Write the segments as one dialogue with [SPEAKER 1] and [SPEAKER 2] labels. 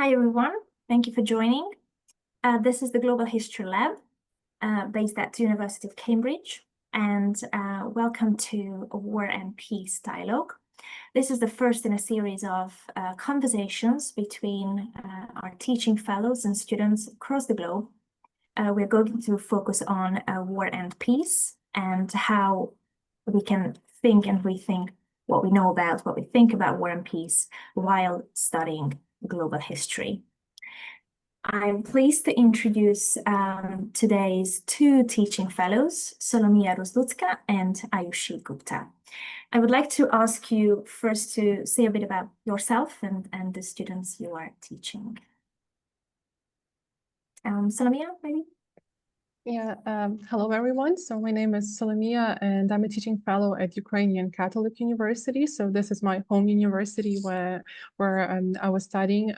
[SPEAKER 1] Hi, everyone. Thank you for joining. This is the Global History Lab based at the University of Cambridge, and welcome to a War and Peace dialogue. This is the first in a series of conversations between our teaching fellows and students across the globe. We're going to focus on war and peace and how we can think and rethink what we know about, what we think about war and peace while studying global history. I'm pleased to introduce today's two teaching fellows, Solomiia Rozlutska and Aayushi Gupta. I would like to ask you first to say a bit about yourself and the students you are teaching. Solomiia, maybe?
[SPEAKER 2] Yeah, hello everyone. So my name is Solomiia and I'm a teaching fellow at Ukrainian Catholic University. So this is my home university where I was studying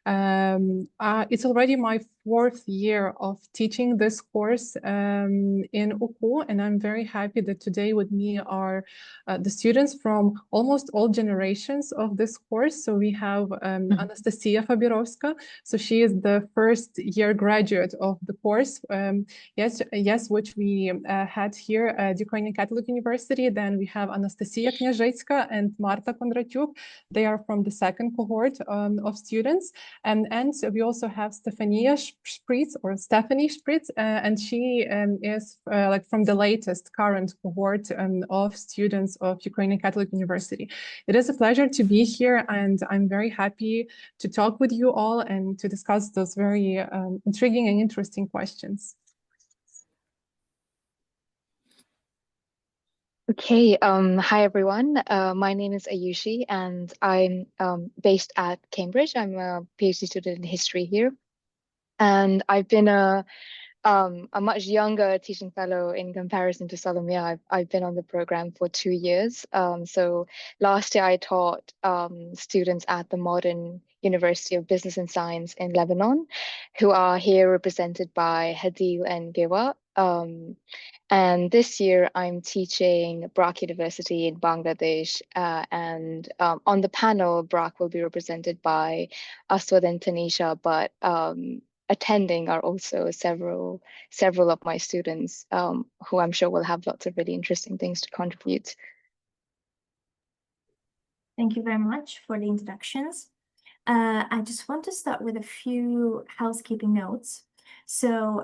[SPEAKER 2] it's already my 4th year of teaching this course in UKU, and I'm very happy that today with me are the students from almost all generations of this course. So we have Anastasiia Fabirovska. So she is the 1st year graduate of the course, which we had here at Ukrainian Catholic University. Then we have Anastasiia Kniazhytska and Marta Kondratiuk. They are from the 2nd cohort of students. And so we also have Stefaniia Shpirt, and she is like from the latest current cohort of students of Ukrainian Catholic University. It is a pleasure to be here, and I'm very happy to talk with you all and to discuss those very intriguing and interesting questions.
[SPEAKER 3] Okay, hi everyone. My name is Aayushi and I'm based at Cambridge. I'm a PhD student in history here. And I've been a much younger teaching fellow in comparison to Solomiia. I've been on the program for 2 years. So last year I taught students at the Modern University of Business and Science in Lebanon, who are here represented by Hadil and Ghiwa. And this year I'm teaching BRAC University in Bangladesh, and on the panel, BRAC will be represented by Aswad and Tanisha, but attending are also several of my students who I'm sure will have lots of really interesting things to contribute.
[SPEAKER 1] Thank you very much for the introductions. I just want to start with a few housekeeping notes. So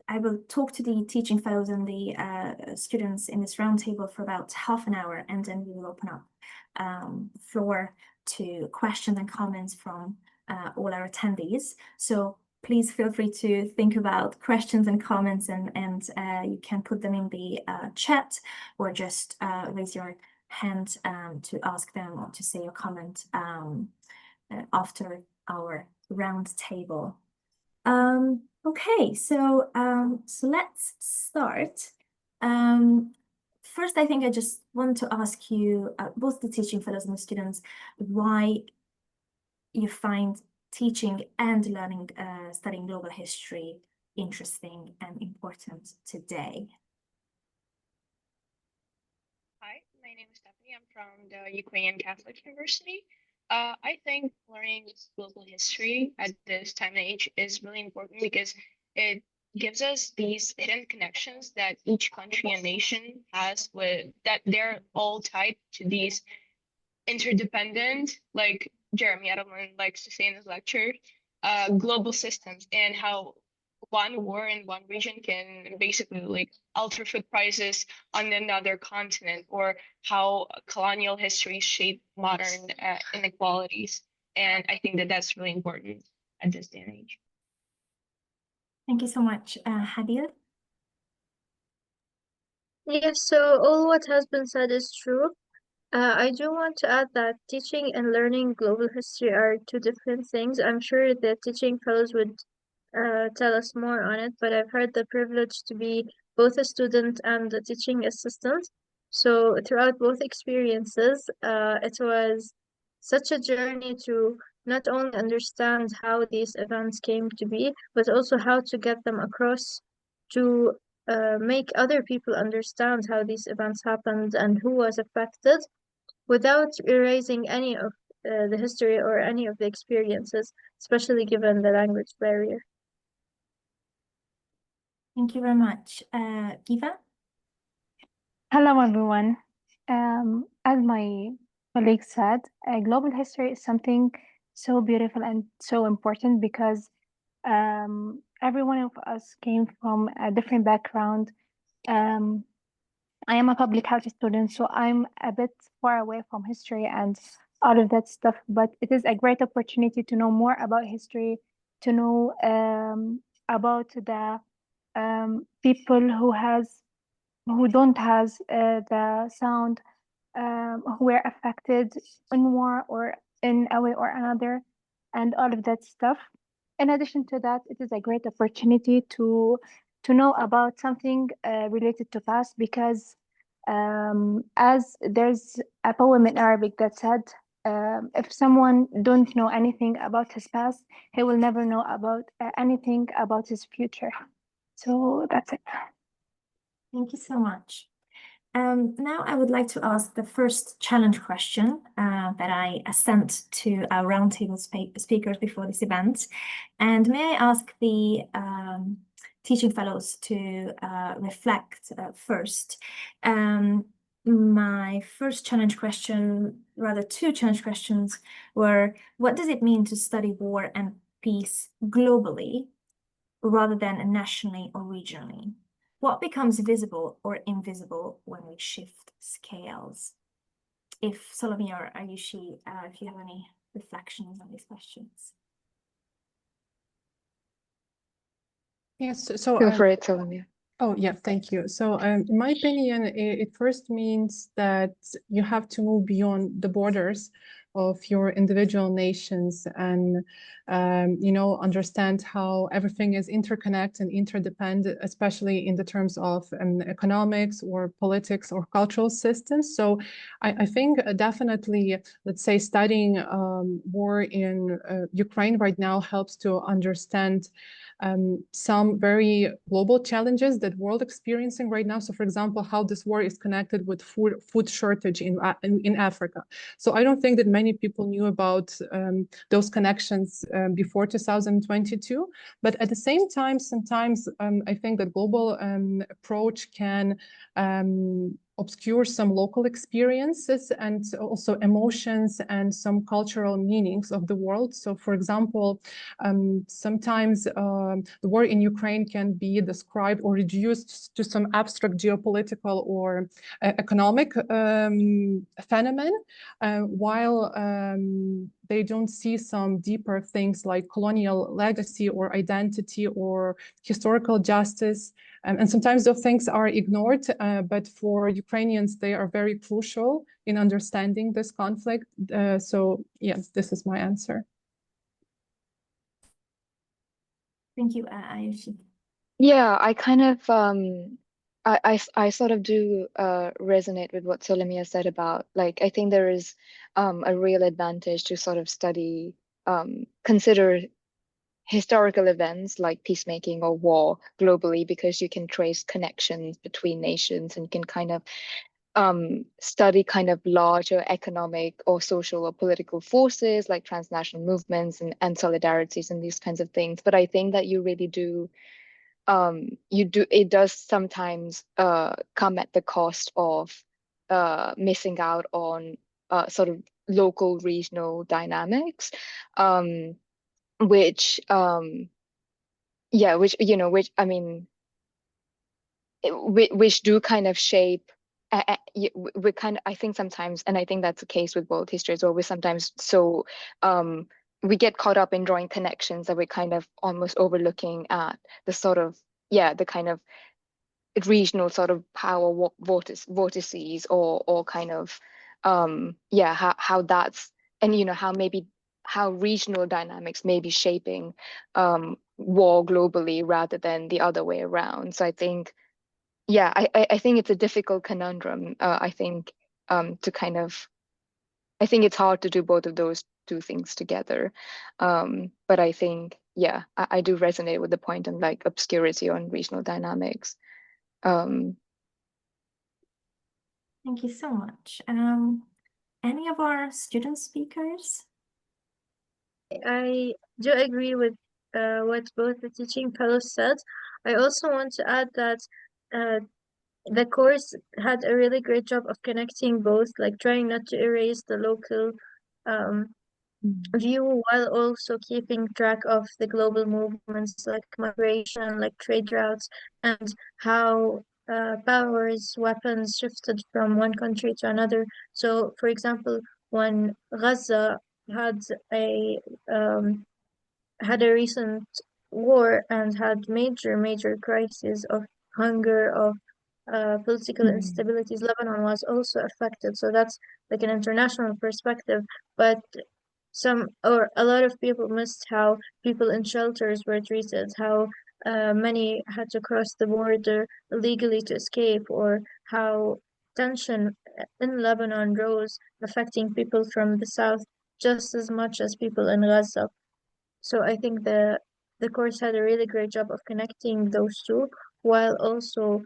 [SPEAKER 1] I will talk to the teaching fellows and the students in this roundtable for about half an hour, and then we will open up the floor to questions and comments from all our attendees. So please feel free to think about questions and comments, and you can put them in the chat, or just raise your hand to ask them or to say your comment after our roundtable. Okay, so let's start. First, I think I just want to ask you, both the teaching fellows and the students, why you find teaching and learning, studying global history interesting and important today.
[SPEAKER 4] Hi, my name is Stefaniia. I'm from the Ukrainian Catholic University. I think learning global history at this time and age is really important because it gives us these hidden connections that each country and nation has, with that they're all tied to these interdependent, like Jeremy Edelman likes to say in his lecture, global systems, and how one war in one region can basically like alter food prices on another continent, or how colonial history shaped modern inequalities. And I think that that's really important at this day and age.
[SPEAKER 1] Thank you so much. Hadil?
[SPEAKER 5] Yes, so all what has been said is true. I do want to add that teaching and learning global history are two different things. I'm sure the teaching fellows would tell us more on it, but I've had the privilege to be both a student and a teaching assistant. So throughout both experiences, it was such a journey to not only understand how these events came to be, but also how to get them across to make other people understand how these events happened and who was affected, without erasing any of the history or any of the experiences, especially given the language barrier.
[SPEAKER 1] Thank you very much. Ghiwa?
[SPEAKER 6] Hello, everyone. As my colleague said, global history is something so beautiful and so important because every one of us came from a different background. I am a public health student, so I'm a bit far away from history and all of that stuff, but it is a great opportunity to know more about history, to know about the people who don't has the sound, who were affected in war or in a way or another, and all of that stuff. In addition to that, it is a great opportunity to know about something related to past because as there's a poem in Arabic that said, if someone don't know anything about his past, he will never know about anything about his future. So that's it.
[SPEAKER 1] Thank you so much. Now I would like to ask the first challenge question that I sent to our roundtable speakers before this event. And may I ask the teaching fellows to reflect first. My first challenge question, rather two challenge questions, were what does it mean to study war and peace globally rather than nationally or regionally? What becomes visible or invisible when we shift scales? If Solomiia or Aayushi, if you have any reflections on these questions.
[SPEAKER 2] Yes, so
[SPEAKER 3] Go for it, Solomiia.
[SPEAKER 2] Oh, yeah, thank you. So in my opinion, it first means that you have to move beyond the borders of your individual nations and, understand how everything is interconnected and interdependent, especially in the terms of economics or politics or cultural systems. So I think definitely, let's say, studying war in Ukraine right now helps to understand some very global challenges that world experiencing right now. So, for example, how this war is connected with food shortage in Africa. So I don't think that many people knew about those connections before 2022. But at the same time, sometimes I think that global approach can obscure some local experiences and also emotions and some cultural meanings of the world. So, for example, sometimes the war in Ukraine can be described or reduced to some abstract geopolitical or economic phenomenon, while they don't see some deeper things like colonial legacy or identity or historical justice. And sometimes those things are ignored, but for Ukrainians, they are very crucial in understanding this conflict. So yes, this is my answer.
[SPEAKER 1] Thank you, Aayushi.
[SPEAKER 3] Yeah, I kind of I sort of do resonate with what Solomiia said about, like, I think there is a real advantage to sort of study, consider historical events like peacemaking or war globally, because you can trace connections between nations and you can kind of study kind of larger economic or social or political forces like transnational movements and solidarities and these kinds of things. But I think that you really do it does sometimes come at the cost of missing out on sort of local regional dynamics, which I mean, which do kind of shape. We kind of, I think sometimes, and I think that's the case with world history as well. We sometimes we get caught up in drawing connections that we're kind of almost overlooking at the sort of the kind of regional sort of power vortices or kind of how that's, and how regional dynamics may be shaping war globally rather than the other way around. So I think I think it's a difficult conundrum. I think I think it's hard to do both of those two things together. But I think I do resonate with the point on like obscurity on regional dynamics.
[SPEAKER 1] Thank you so much. any of our student speakers?
[SPEAKER 5] I do agree with what both the teaching fellows said. I also want to add that the course had a really great job of connecting both, like trying not to erase the local view while also keeping track of the global movements like migration, like trade routes, and how powers, weapons shifted from one country to another. So, for example, when Gaza had a um, had a recent war and had major crises of hunger, of political instabilities, Lebanon was also affected. So that's like an international perspective. But some or a lot of people missed how people in shelters were treated, how many had to cross the border illegally to escape, or how tension in Lebanon rose, affecting people from the south just as much as people in Gaza. So I think the course had a really great job of connecting those two while also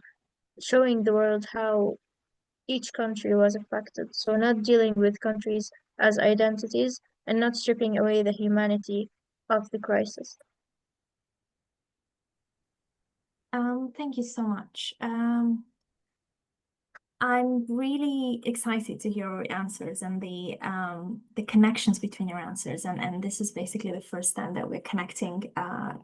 [SPEAKER 5] showing the world how each country was affected. So not dealing with countries as identities and not stripping away the humanity of the crisis.
[SPEAKER 1] Thank you so much. I'm really excited to hear your answers and the connections between your answers, and this is basically the first time that we're connecting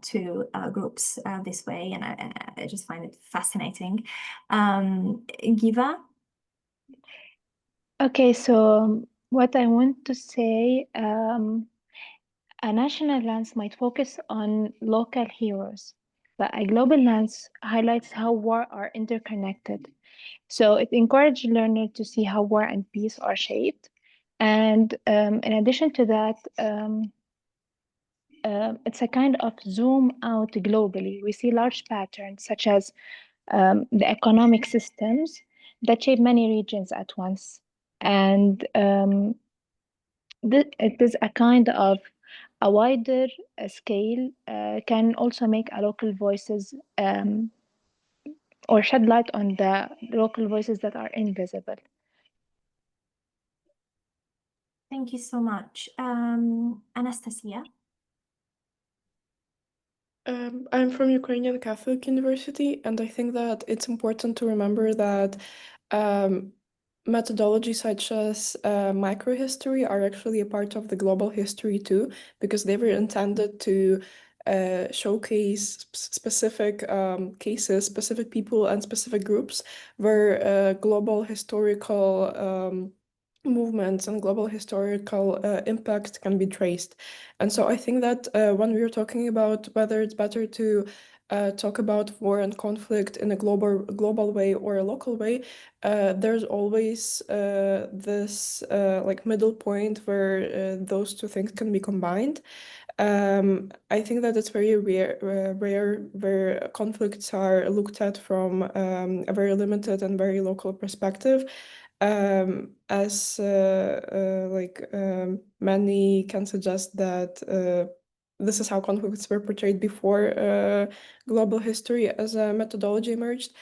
[SPEAKER 1] to groups this way, and I just find it fascinating. Ghiwa?
[SPEAKER 6] Okay, so what I want to say, a national lens might focus on local heroes, but a global lens highlights how war are interconnected. So it encourages learners to see how war and peace are shaped. And in addition to that, it's a kind of zoom out globally. We see large patterns such as the economic systems that shape many regions at once. And it is a kind of a wider scale can also make a local voices or shed light on the local voices that are invisible.
[SPEAKER 1] Thank you so much. Anastasiia?
[SPEAKER 7] I'm from Ukrainian Catholic University, and I think that it's important to remember that methodologies such as microhistory are actually a part of the global history too, because they were intended to showcase specific cases, specific people, and specific groups where global historical movements and global historical impact can be traced. And so I think that when we're talking about whether it's better to talk about war and conflict in a global way or a local way, there's always this like middle point where those two things can be combined. I think that it's very rare where conflicts are looked at from a very limited and very local perspective. As many can suggest that this is how conflicts were portrayed before global history as a methodology emerged.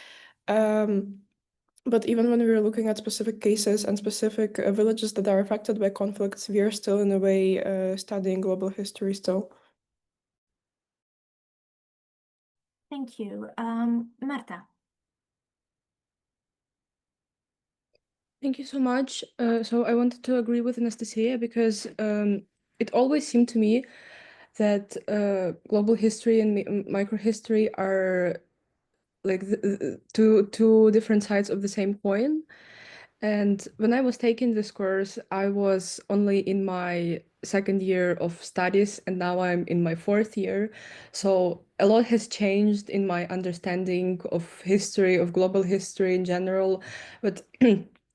[SPEAKER 7] But even when we were looking at specific cases and specific villages that are affected by conflicts, we are still in a way studying global history still.
[SPEAKER 1] Thank you. Marta?
[SPEAKER 8] Thank you so much. So I wanted to agree with Anastasiia because it always seemed to me that global history and microhistory are like two different sides of the same coin. And when I was taking this course, I was only in my second year of studies, and now I'm in my fourth year. So a lot has changed in my understanding of history, of global history in general. But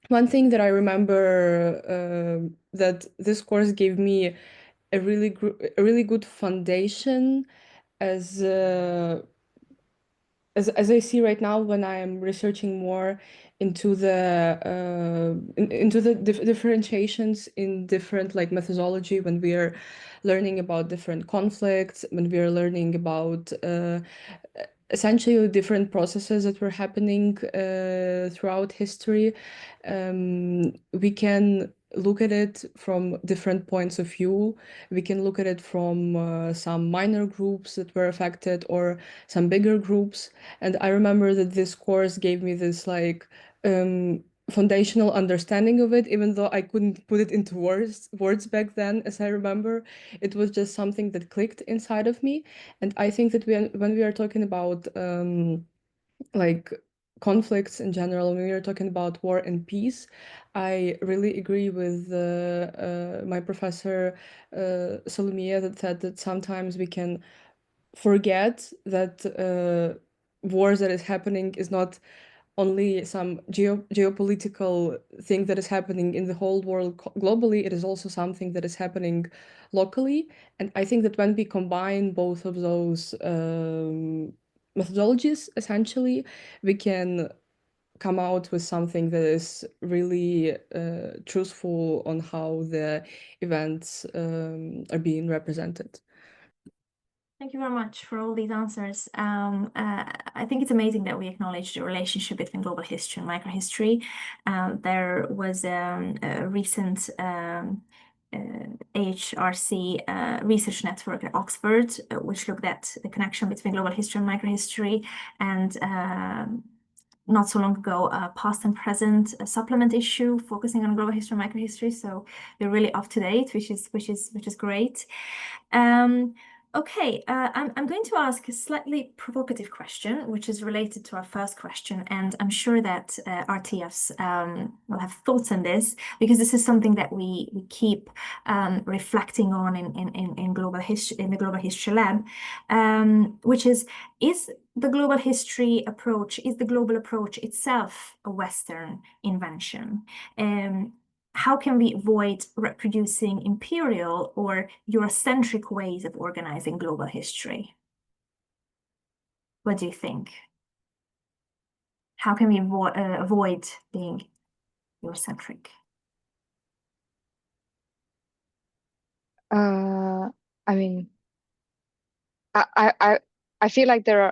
[SPEAKER 8] one thing that I remember that this course gave me a really good foundation as as I see right now when I am researching more into the differentiations in different like methodology, when we are learning about different conflicts, when we are learning about essentially different processes that were happening throughout history, we can look at it from different points of view. We can look at it from some minor groups that were affected or some bigger groups. And I remember that this course gave me this like foundational understanding of it, even though I couldn't put it into words back then, as I remember. It was just something that clicked inside of me. And I think that when we are talking about like conflicts in general, when we are talking about war and peace, I really agree with my professor Solomiia that said that sometimes we can forget that wars that is happening is not only some geopolitical thing that is happening in the whole world globally, it is also something that is happening locally. And I think that when we combine both of those methodologies, essentially, we can come out with something that is really truthful on how the events are being represented.
[SPEAKER 1] Thank you very much for all these answers. I think it's amazing that we acknowledge the relationship between global history and microhistory. There was a recent AHRC research network at Oxford, which looked at the connection between global history and microhistory, and not so long ago, a past and present supplement issue focusing on global history and microhistory. So they're really up to date, which is great. Okay, I'm going to ask a slightly provocative question, which is related to our first question, and I'm sure that our TFs will have thoughts on this, because this is something that we keep reflecting on in global history, in the Global History Lab, which is the global history approach, is the global approach itself a Western invention? How can we avoid reproducing imperial or Eurocentric ways of organizing global history? What do you think? How can we avoid being Eurocentric?
[SPEAKER 3] I mean, I feel like there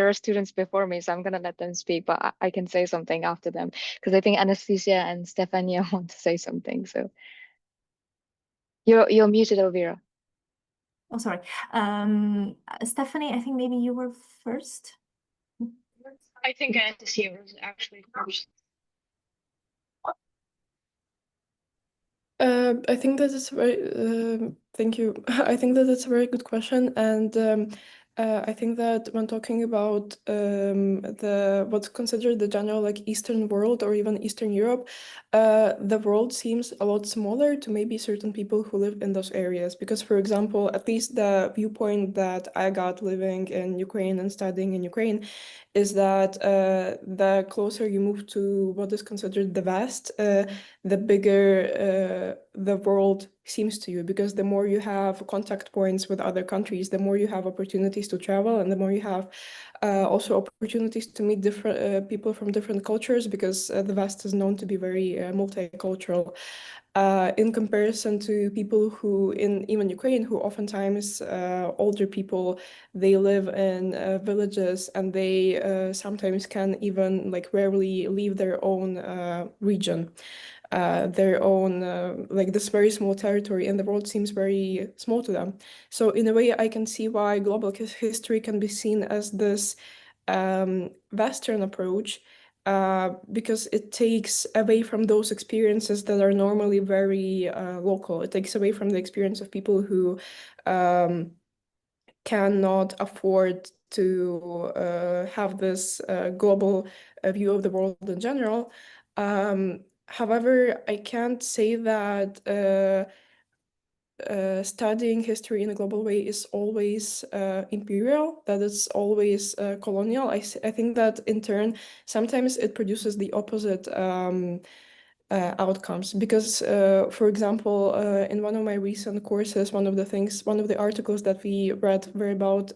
[SPEAKER 3] are students before me, so I'm gonna let them speak, but I can say something after them because I think Anastasiia and Stefaniia want to say something. So you're muted, Elvira.
[SPEAKER 1] Oh, sorry. Stephanie, I think maybe you were first.
[SPEAKER 4] I think Anastasiia was actually first.
[SPEAKER 7] I think that is very, thank you. I think that it's a very good question. And I think that when talking about what's considered the general like Eastern world or even Eastern Europe, the world seems a lot smaller to maybe certain people who live in those areas. Because, for example, at least the viewpoint that I got living in Ukraine and studying in Ukraine is that the closer you move to what is considered the West, the bigger the world seems to you, because the more you have contact points with other countries, the more you have opportunities to travel, and the more you have also opportunities to meet different people from different cultures, because the West is known to be very multicultural. In comparison to people who in even Ukraine, who oftentimes older people, they live in villages, and they sometimes can even like rarely leave their own region, their own like this very small territory, and the world seems very small to them. So in a way, I can see why global history can be seen as this Western approach, because it takes away from those experiences that are normally very local. It takes away from the experience of people who cannot afford to have this global view of the world in general. However, I can't say that studying history in a global way is always imperial, that it's always colonial. I think that in turn, sometimes it produces the opposite outcomes. Because, for example, in one of my recent courses, one of the articles that we read were about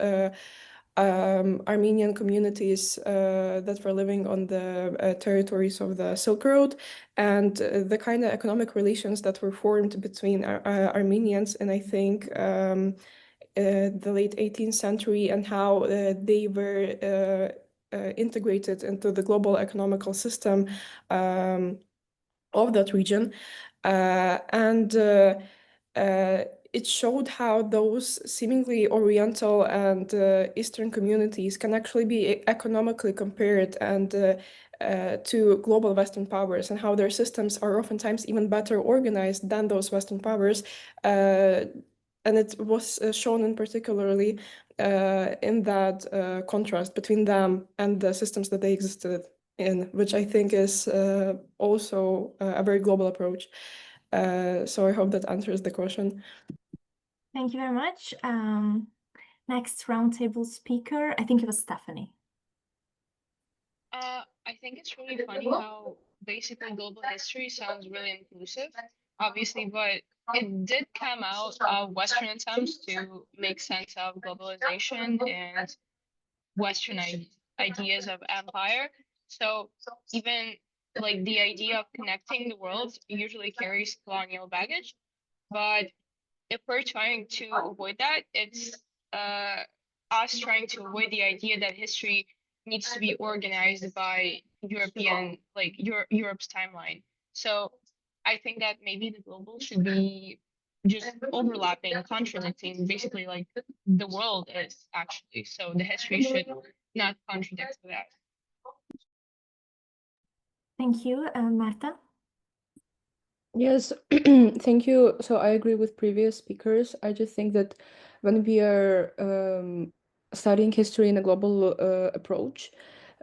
[SPEAKER 7] Armenian communities that were living on the territories of the Silk Road, and the kind of economic relations that were formed between Armenians and I think the late 18th century, and how they were integrated into the global economical system of that region. And it showed how those seemingly Oriental and Eastern communities can actually be economically compared and to global Western powers, and how their systems are oftentimes even better organized than those Western powers. And it was shown in particularly in that contrast between them and the systems that they existed in, which I think is also a very global approach. So I hope that answers the question.
[SPEAKER 1] Thank you very much. Next roundtable speaker, I think it was Stefaniia.
[SPEAKER 4] I think it's really funny how basically global history sounds really inclusive, obviously, but it did come out of Western attempts to make sense of globalization and Western ideas of empire. So even like the idea of connecting the world usually carries colonial baggage. But if we're trying to avoid that, it's us trying to avoid the idea that history needs to be organized by European, like Europe's timeline. So I think that maybe the global should be just overlapping, contradicting, basically like the world is actually. So the history should not contradict that.
[SPEAKER 1] Thank you, Marta.
[SPEAKER 8] Yes, thank you. So I agree with previous speakers. I just think that when we are studying history in a global approach,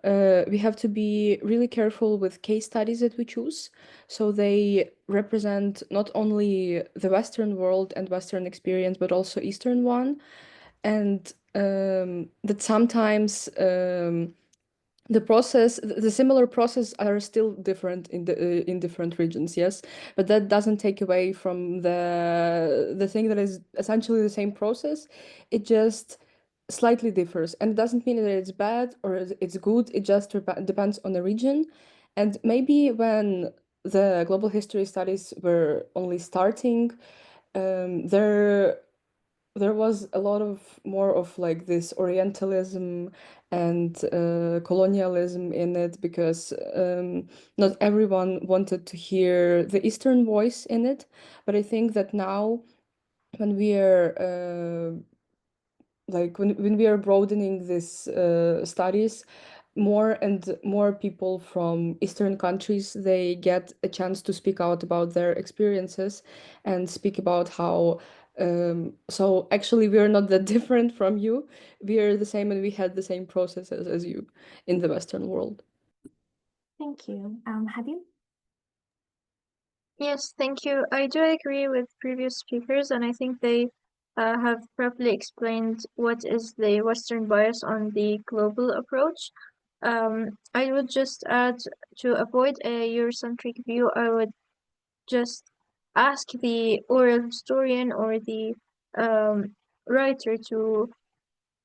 [SPEAKER 8] we have to be really careful with case studies that we choose. So they represent not only the Western world and Western experience, but also Eastern one. And that sometimes the similar process are still different in different regions, yes, but that doesn't take away from the thing that is essentially the same process. It just slightly differs, and it doesn't mean that it's bad or it's good. It just depends on the region. And maybe when the global history studies were only starting, there was a lot of more of like this Orientalism and colonialism in it, because not everyone wanted to hear the Eastern voice in it. But I think that now, when we are when we are broadening this studies, more and more people from Eastern countries, they get a chance to speak out about their experiences and speak about how so actually we are not that different from you. We are the same, and we had the same processes as you in the Western world.
[SPEAKER 1] Thank you. Hadil?
[SPEAKER 5] Yes, thank you. I do agree with previous speakers, and I think they have properly explained what is the Western bias on the global approach. I would just add, to avoid a Eurocentric view, I would just ask the oral historian or the writer to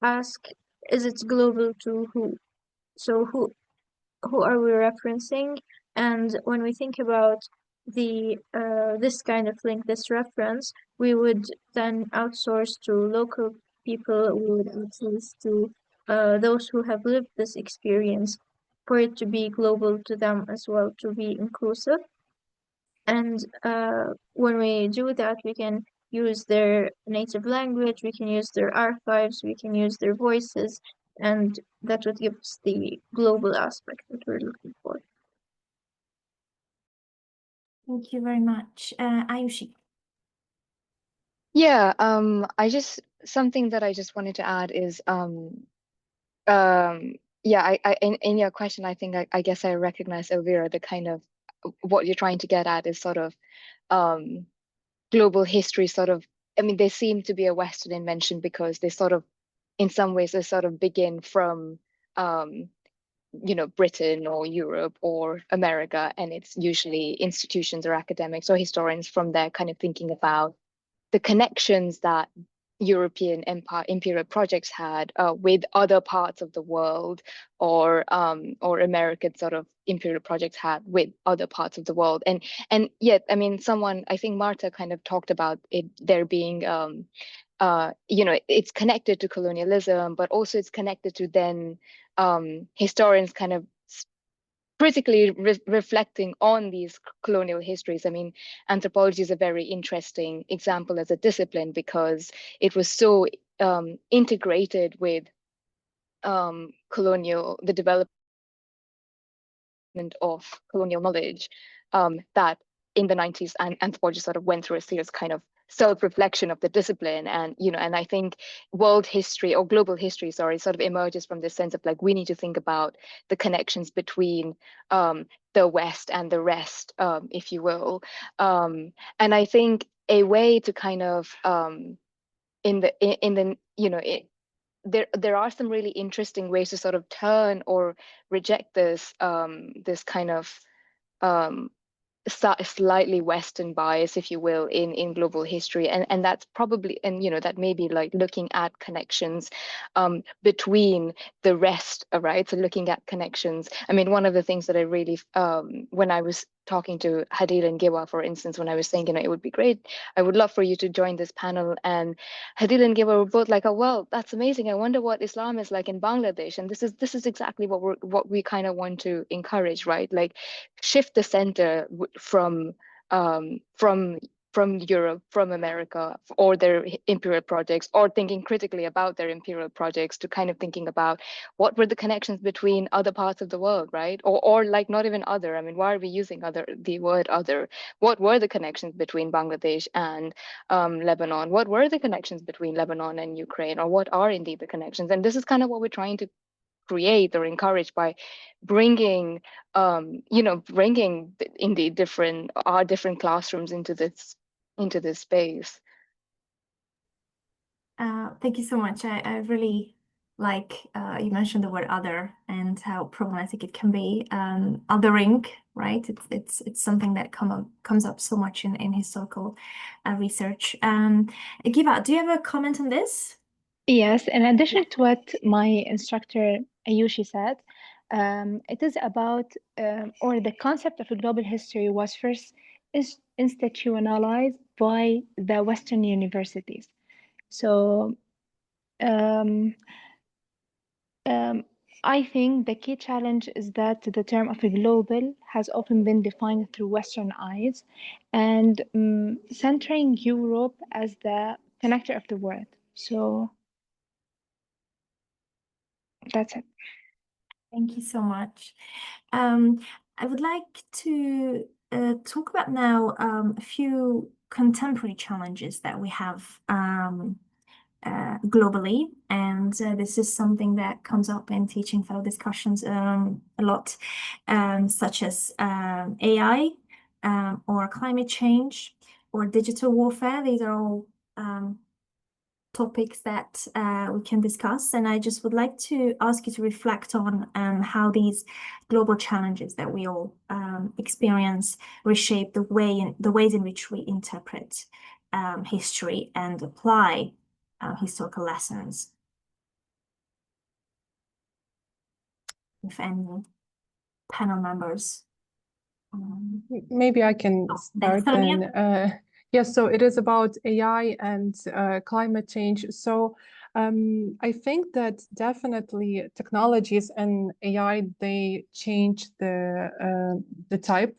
[SPEAKER 5] ask, is it global to who? So who are we referencing? And when we think about the this kind of link, this reference, we would then outsource to local people. We would outsource to those who have lived this experience, for it to be global to them as well, to be inclusive. And when we do that, we can use their native language, we can use their archives, we can use their voices, and that would give us the global aspect that we're looking for.
[SPEAKER 1] Thank you very much. Aayushi?
[SPEAKER 3] Yeah, something that I just wanted to add is yeah, in your question, I think I guess I recognize, Elvira, the kind of what you're trying to get at is sort of global history sort of, I mean, they seem to be a Western invention because they sort of, in some ways, they sort of begin from Britain or Europe or America, and it's usually institutions or academics or historians from there kind of thinking about the connections that European imperial projects had with other parts of the world, or American sort of imperial projects had with other parts of the world. And yet, I mean, I think Marta kind of talked about it there being it's connected to colonialism, but also it's connected to then historians kind of critically reflecting on these colonial histories. I mean, anthropology is a very interesting example as a discipline because it was so integrated with the development of colonial knowledge that in the 90s, and anthropology sort of went through a serious kind of self-reflection of the discipline. And, you know, and I think world history or global history, sorry, sort of emerges from this sense of like, we need to think about the connections between the West and the rest, if you will. And I think a way to kind of, there are some really interesting ways to sort of turn or reject this this kind of slightly Western bias, if you will, in global history, and that's probably, and you know, that may be like looking at connections between the rest, right? So looking at connections. I mean, one of the things that I really when I was talking to Hadil and Ghiwa, for instance, when I was saying, you know, it would be great, I would love for you to join this panel, and Hadil and Ghiwa were both like, oh well, that's amazing, I wonder what Islam is like in Bangladesh. And this is exactly what we kind of want to encourage, right? Like shift the center from Europe, from America, or their imperial projects, or thinking critically about their imperial projects, to kind of thinking about what were the connections between other parts of the world, right? Or like not even other. I mean, why are we using the word other? What were the connections between Bangladesh and Lebanon? What were the connections between Lebanon and Ukraine? Or what are indeed the connections? And this is kind of what we're trying to create or encourage by bringing bringing indeed different classrooms into this space.
[SPEAKER 1] Thank you so much. I really like you mentioned the word other and how problematic it can be. Othering, right? It's something that comes up so much in historical research. Ghiwa, do you have a comment on this?
[SPEAKER 6] Yes, in addition to what my instructor Aayushi said, it is about, or the concept of a global history was first institutionalized by the Western universities. So I think the key challenge is that the term of a global has often been defined through Western eyes and centering Europe as the connector of the world. So that's it.
[SPEAKER 1] Thank you so much. I would like to talk about now a few contemporary challenges that we have globally, and this is something that comes up in teaching fellow discussions a lot, such as AI or climate change or digital warfare. These are all topics that we can discuss, and I just would like to ask you to reflect on how these global challenges that we all experience reshape the ways in which we interpret history and apply historical lessons. If any panel members.
[SPEAKER 2] Maybe I can start then. Yes, so it is about AI and climate change. So I think that definitely technologies and AI, they change the type,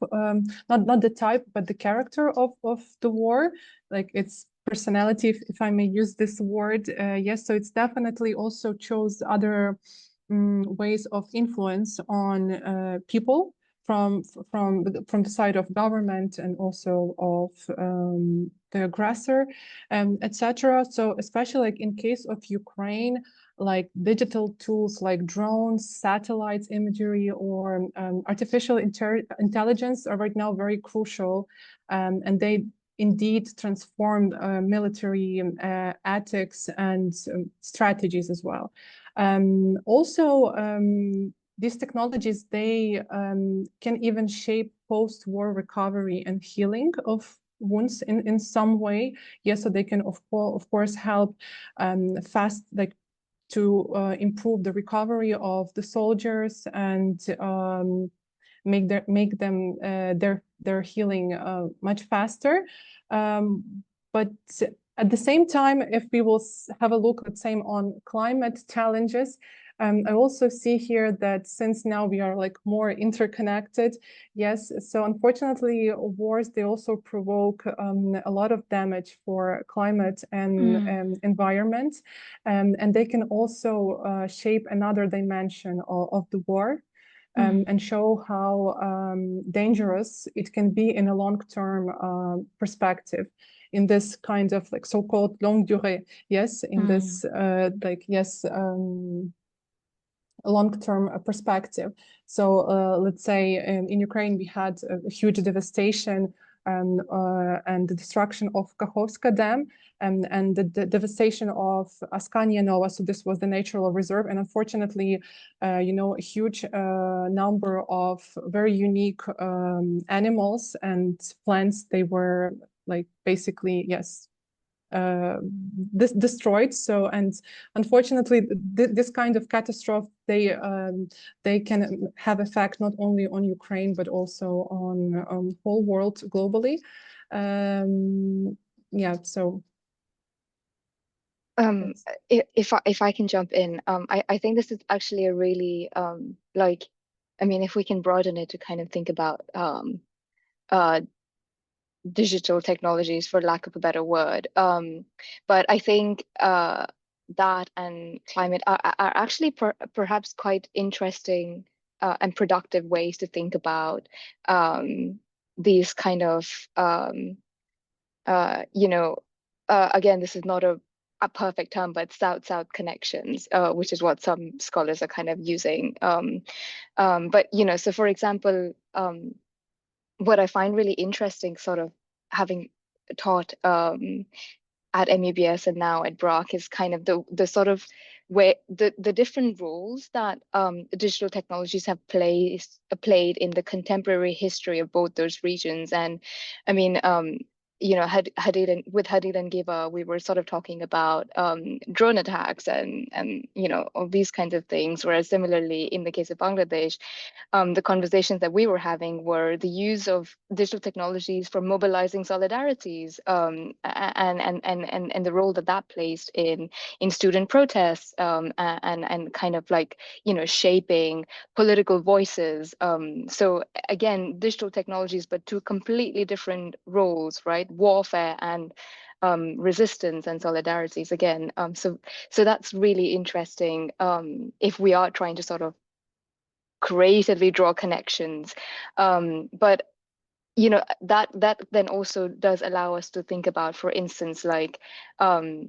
[SPEAKER 2] not the type, but the character of the war, like its personality, if I may use this word. Yes, so it's definitely also chose other ways of influence on people from the side of government and also of the aggressor, etc. So especially like in case of Ukraine, like digital tools like drones, satellites, imagery, or artificial intelligence are right now very crucial, and they indeed transformed military ethics and strategies as well. Also, these technologies, they can even shape post-war recovery and healing of wounds in some way. Yes, so they can of course help to improve the recovery of the soldiers and make them their healing much faster. But at the same time, if we will have a look, let's say, on climate challenges, I also see here that since now we are like more interconnected, yes, so unfortunately wars, they also provoke a lot of damage for climate and environment, and they can also shape another dimension of the war. And show how dangerous it can be in a long-term perspective, in this kind of like so-called longue durée, yes, in this long-term perspective. So let's say in Ukraine we had a huge devastation and the destruction of Kakhovska Dam and the devastation of Askania Nova. So this was the natural reserve, and unfortunately, you know, a huge number of very unique animals and plants, they were like basically, yes, destroyed. So, and unfortunately, this kind of catastrophe, they can have effect not only on Ukraine but also on whole world globally. Yeah. So.
[SPEAKER 3] If I can jump in, I think this is actually a really like, I mean, if we can broaden it to kind of think about digital technologies, for lack of a better word. But I think that and climate are actually perhaps quite interesting and productive ways to think about these kind of, you know, again, this is not a perfect term, but South-South connections, which is what some scholars are kind of using. But, you know, so for example, what I find really interesting, sort of having taught at MUBS and now at BRAC, is kind of the sort of where the different roles that digital technologies have played in the contemporary history of both those regions. And I mean, you know, with Hadil and Ghiwa, we were sort of talking about drone attacks and you know, all these kinds of things. Whereas similarly, in the case of Bangladesh, the conversations that we were having were the use of digital technologies for mobilizing solidarities, and the role that plays in student protests, and kind of like, you know, shaping political voices. So again, digital technologies, but two completely different roles, right? Warfare and resistance and solidarities again. So that's really interesting if we are trying to sort of creatively draw connections. But you know, that then also does allow us to think about, for instance, like I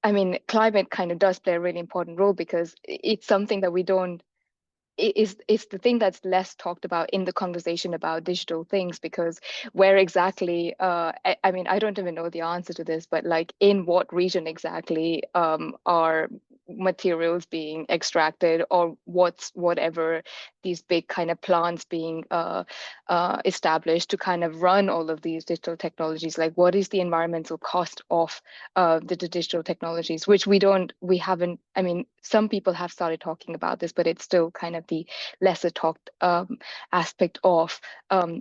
[SPEAKER 3] mean, climate kind of does play a really important role, because it's something that we don't, it's the thing that's less talked about in the conversation about digital things, because where exactly, I mean, I don't even know the answer to this, but like in what region exactly are materials being extracted, or whatever these big kind of plants being established to kind of run all of these digital technologies? Like, what is the environmental cost of the digital technologies, which we haven't, I mean, some people have started talking about this, but it's still kind of the lesser talked aspect of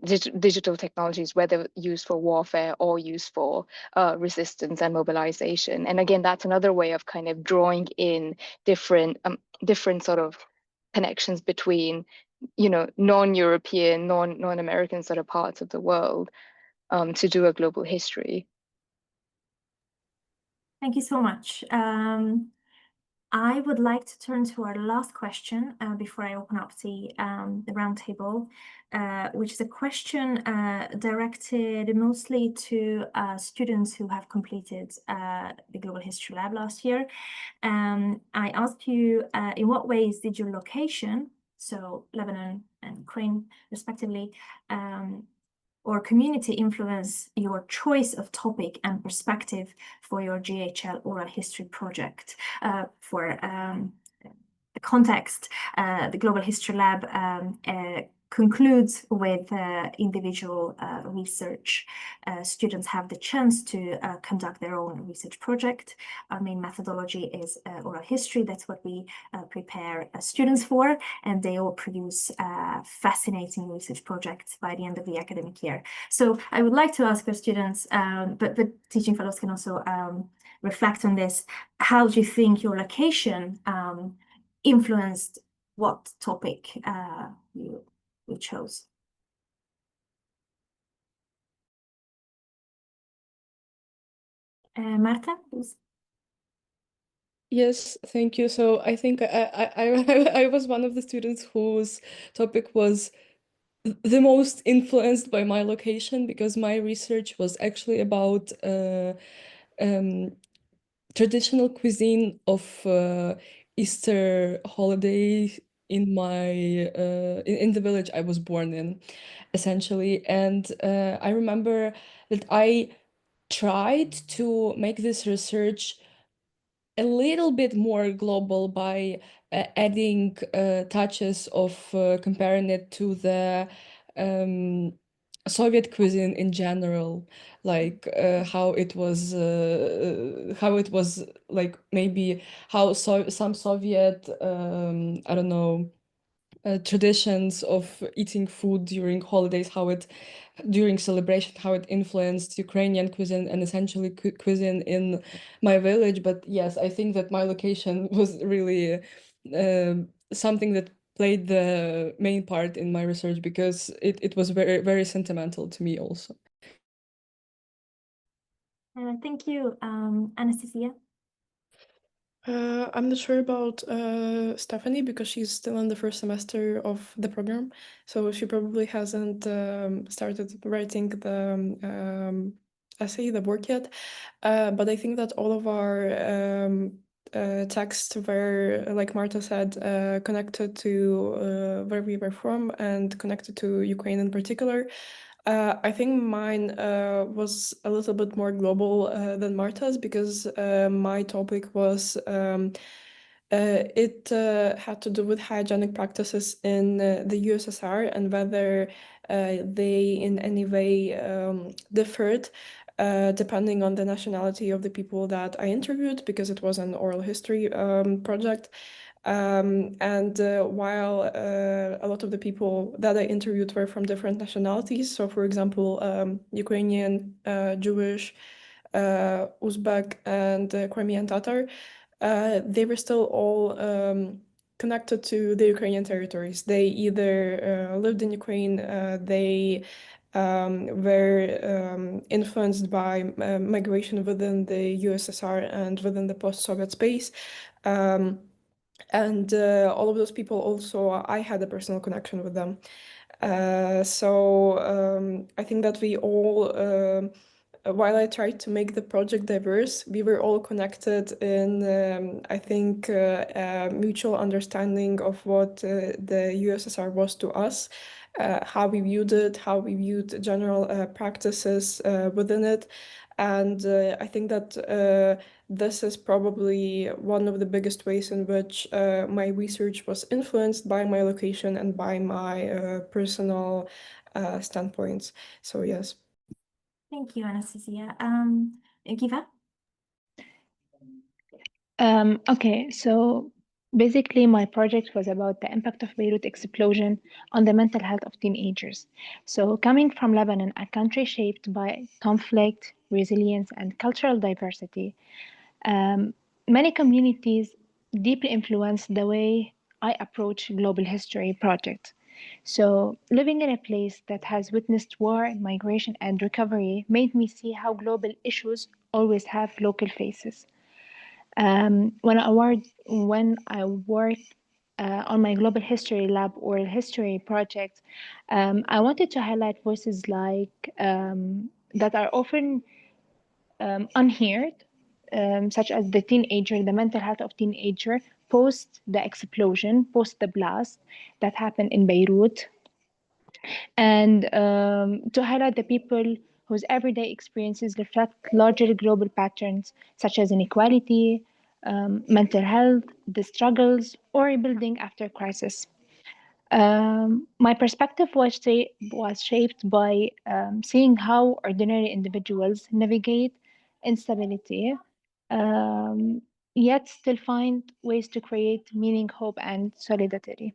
[SPEAKER 3] digital technologies, whether used for warfare or used for resistance and mobilization. And again, that's another way of kind of drawing in different sort of connections between, you know, non-European, non-American sort of parts of the world to do a global history.
[SPEAKER 1] Thank you so much. I would like to turn to our last question before I open up the roundtable, which is a question directed mostly to students who have completed the Global History Lab last year. I asked you, in what ways did your location, so Lebanon and Ukraine respectively, or community influence your choice of topic and perspective for your GHL oral history project? For the context, the Global History Lab concludes with individual research. Students have the chance to conduct their own research project. Our main methodology is oral history. That's what we prepare students for, and they all produce fascinating research projects by the end of the academic year. So I would like to ask our students, but teaching fellows can also reflect on this, how do you think your location influenced what topic you chose? Marta, please.
[SPEAKER 8] Yes, thank you. So I think I was one of the students whose topic was the most influenced by my location, because my research was actually about traditional cuisine of Easter holiday in my in the village I was born in, essentially. And I remember that I tried to make this research a little bit more global by adding touches of comparing it to the Soviet cuisine in general, like how it was like maybe how some Soviet I don't know traditions of eating food during holidays, during celebration, how it influenced Ukrainian cuisine and essentially cuisine in my village. But yes, I think that my location was really something that played the main part in my research, because it was very, very sentimental to me also.
[SPEAKER 1] Thank you, Anastasiia.
[SPEAKER 7] I'm not sure about Stephanie, because she's still in the first semester of the program, so she probably hasn't started writing the essay, the work yet. But I think that all of our texts were, like Marta said, connected to where we were from and connected to Ukraine in particular. I think mine was a little bit more global than Marta's, because my topic was it had to do with hygienic practices in the USSR and whether they in any way differed depending on the nationality of the people that I interviewed, because it was an oral history project. And while a lot of the people that I interviewed were from different nationalities, so for example, Ukrainian, Jewish, Uzbek, and Crimean Tatar, they were still all connected to the Ukrainian territories. They either lived in Ukraine, they were influenced by migration within the USSR and within the post-Soviet space. And all of those people also, I had a personal connection with them. So I think that we all, while I tried to make the project diverse, we were all connected in, I think, a mutual understanding of what the USSR was to us, how we viewed it, how we viewed general practices within it. And I think that this is probably one of the biggest ways in which my research was influenced by my location and by my personal standpoints. So yes.
[SPEAKER 1] Thank you, Anastasiia. Ghiwa?
[SPEAKER 6] Okay, so basically my project was about the impact of Beirut explosion on the mental health of teenagers. So coming from Lebanon, a country shaped by conflict, resilience, and cultural diversity, many communities deeply influenced the way I approach global history projects. So living in a place that has witnessed war, migration, and recovery made me see how global issues always have local faces. When I worked on my global history lab or history project, I wanted to highlight voices like that are often unheard, such as the teenager, the mental health of teenager post the explosion, post the blast that happened in Beirut, and to highlight the people whose everyday experiences reflect larger global patterns such as inequality, mental health, the struggles, or rebuilding after crisis. My perspective was shaped by seeing how ordinary individuals navigate instability, um, yet still find ways to create meaning, hope, and solidarity.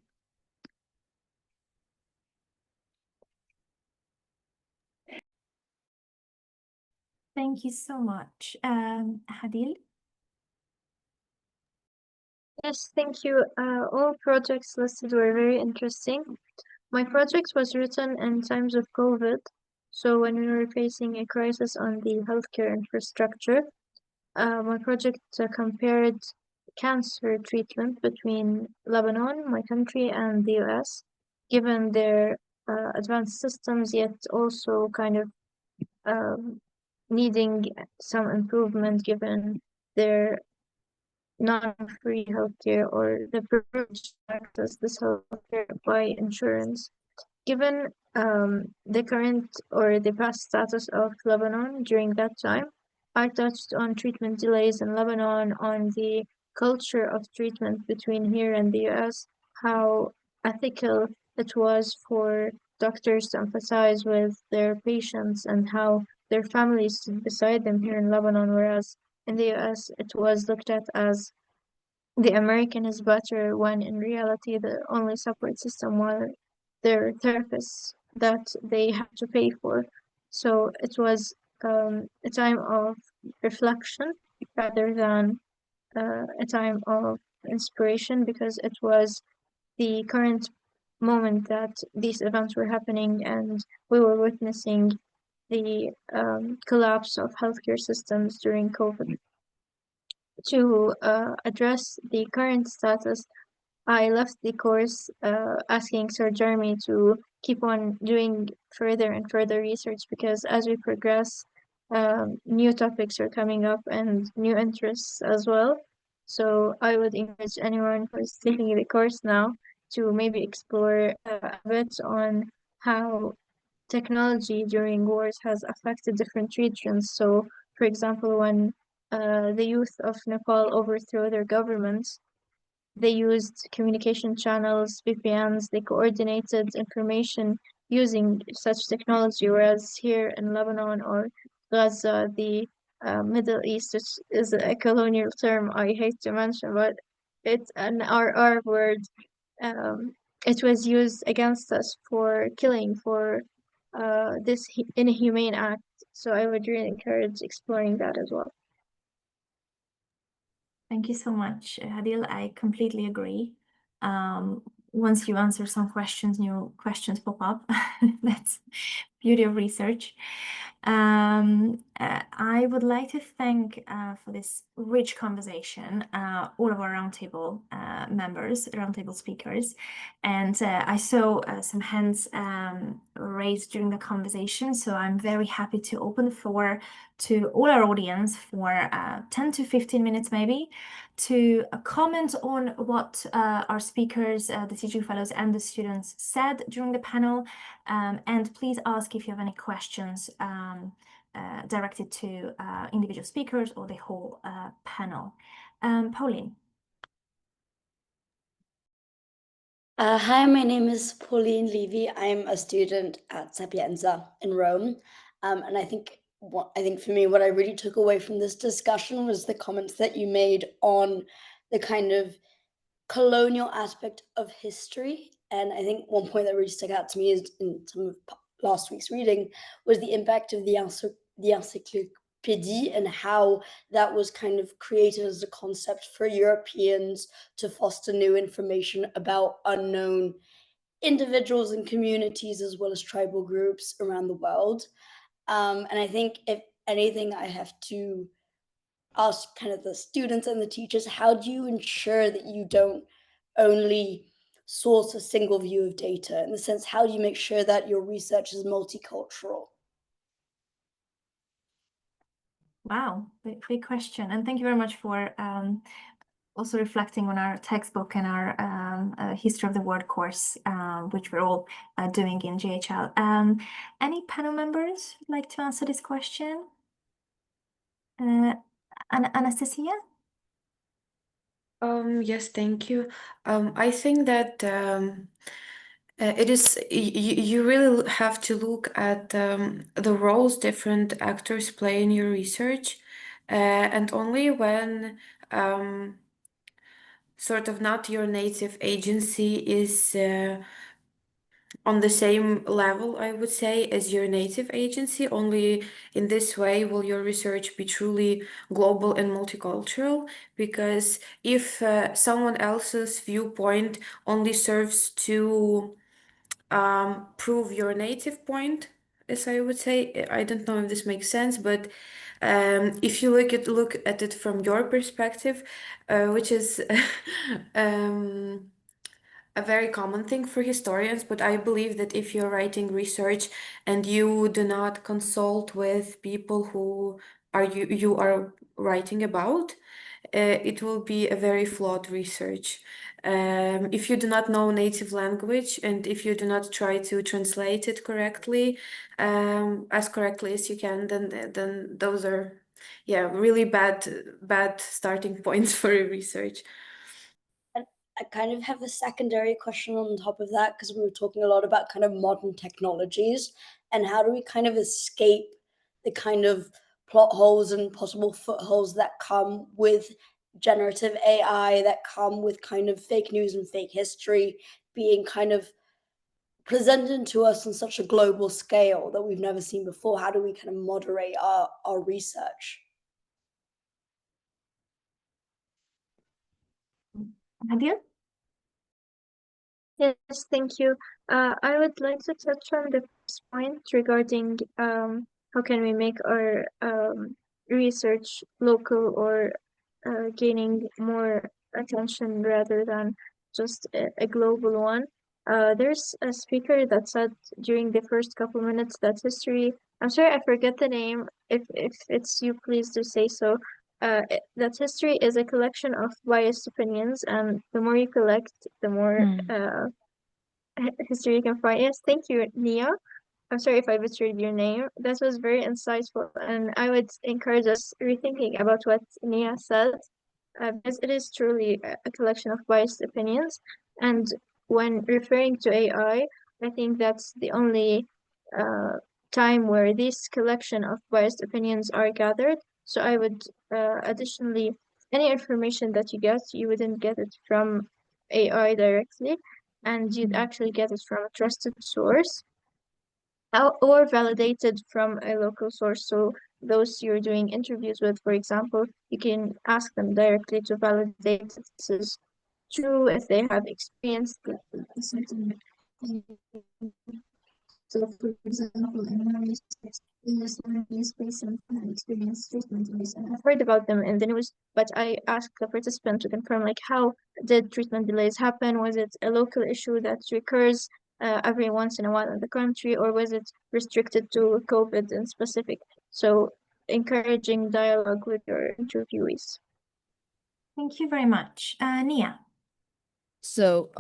[SPEAKER 1] Thank you so much. Hadil?
[SPEAKER 5] Yes, thank you. All projects listed were very interesting. My project was written in times of COVID, so when we were facing a crisis on the healthcare infrastructure, my project compared cancer treatment between Lebanon, my country, and the US, given their advanced systems, yet also kind of needing some improvement given their non-free healthcare or the privileged access this healthcare by insurance. Given the current or the past status of Lebanon during that time, I touched on treatment delays in Lebanon, on the culture of treatment between here and the US, how ethical it was for doctors to empathize with their patients and how their families stood beside them here in Lebanon, whereas in the US it was looked at as the American is better when in reality the only support system were their therapists that they had to pay for. So it was a time of reflection rather than a time of inspiration because it was the current moment that these events were happening and we were witnessing the collapse of healthcare systems during COVID. To address the current status, I left the course asking Sir Jeremy to keep on doing further and further research because as we progress, new topics are coming up and new interests as well. So I would encourage anyone who's taking the course now to maybe explore a bit on how technology during wars has affected different regions. So, for example, when the youth of Nepal overthrew their government, they used communication channels, VPNs, they coordinated information using such technology, whereas here in Lebanon or Gaza, the Middle East, which is a colonial term I hate to mention, but it's an RR word. It was used against us for killing, for this inhumane act. So I would really encourage exploring that as well.
[SPEAKER 1] Thank you so much, Hadil. I completely agree. Once you answer some questions, new questions pop up. That's beauty of research. I would like to thank for this rich conversation all of our roundtable members, roundtable speakers, and I saw some hands raised during the conversation, so I'm very happy to open the floor to all our audience for 10 to 15 minutes maybe to comment on what our speakers, the teaching fellows and the students said during the panel, and please ask if you have any questions directed to individual speakers or the whole panel. Pauline.
[SPEAKER 9] Hi, my name is Pauline Levy. I'm a student at Sapienza in Rome, and I think for me, what I really took away from this discussion was the comments that you made on the kind of colonial aspect of history. And I think one point that really stuck out to me is in some of last week's reading was the impact of the encyclopedia and how that was kind of created as a concept for Europeans to foster new information about unknown individuals and communities as well as tribal groups around the world. And I think if anything, I have to ask kind of the students and the teachers, how do you ensure that you don't only source a single view of data? In the sense, how do you make sure that your research is multicultural?
[SPEAKER 1] Wow, big question. And thank you very much for also reflecting on our textbook and our History of the Word course, which we're all doing in GHL. Any panel members would like to answer this question? Anastasiia?
[SPEAKER 10] Yes, thank you. I think that it is you really have to look at the roles different actors play in your research, and only when sort of not your native agency is on the same level, I would say, as your native agency. Only in this way will your research be truly global and multicultural. Because if someone else's viewpoint only serves to prove your native point, as I would say, I don't know if this makes sense, but if you look at it from your perspective, which is a very common thing for historians, but I believe that if you're writing research and you do not consult with people who you are writing about, it will be a very flawed research. If you do not know native language and if you do not try to translate it correctly, as correctly as you can, then those are, yeah, really bad starting points for your research.
[SPEAKER 9] I kind of have a secondary question on top of that, because we were talking a lot about kind of modern technologies and how do we kind of escape the kind of plot holes and possible footholes that come with generative AI, that come with kind of fake news and fake history being kind of presented to us on such a global scale that we've never seen before. How do we kind of moderate our research?
[SPEAKER 1] Hadil?
[SPEAKER 5] Yes, thank you. I would like to touch on the first point regarding how can we make our research local or gaining more attention rather than just a global one. There's a speaker that said during the first couple minutes that history, I'm sorry, I forget the name. If it's you, please do say so. That history is a collection of biased opinions, and the more you collect, the more history you can find. Yes, thank you, Nia. I'm sorry if I butchered your name. That was very insightful, and I would encourage us rethinking about what Nia said, because it is truly a collection of biased opinions. And when referring to AI, I think that's the only time where this collection of biased opinions are gathered. So I would additionally, any information that you get, you wouldn't get it from AI directly, and you'd actually get it from a trusted source or validated from a local source. So those you're doing interviews with, for example, you can ask them directly to validate if this is true, if they have experienced a certain. So, for example, in my research, there's one news patient who had experienced treatment delays, and I've heard about them in the news, but I asked the participant to confirm, like, how did treatment delays happen? Was it a local issue that recurs every once in a while in the country, or was it restricted to COVID in specific? So, encouraging dialogue with your interviewees.
[SPEAKER 1] Thank you very much. Nia?
[SPEAKER 11] So,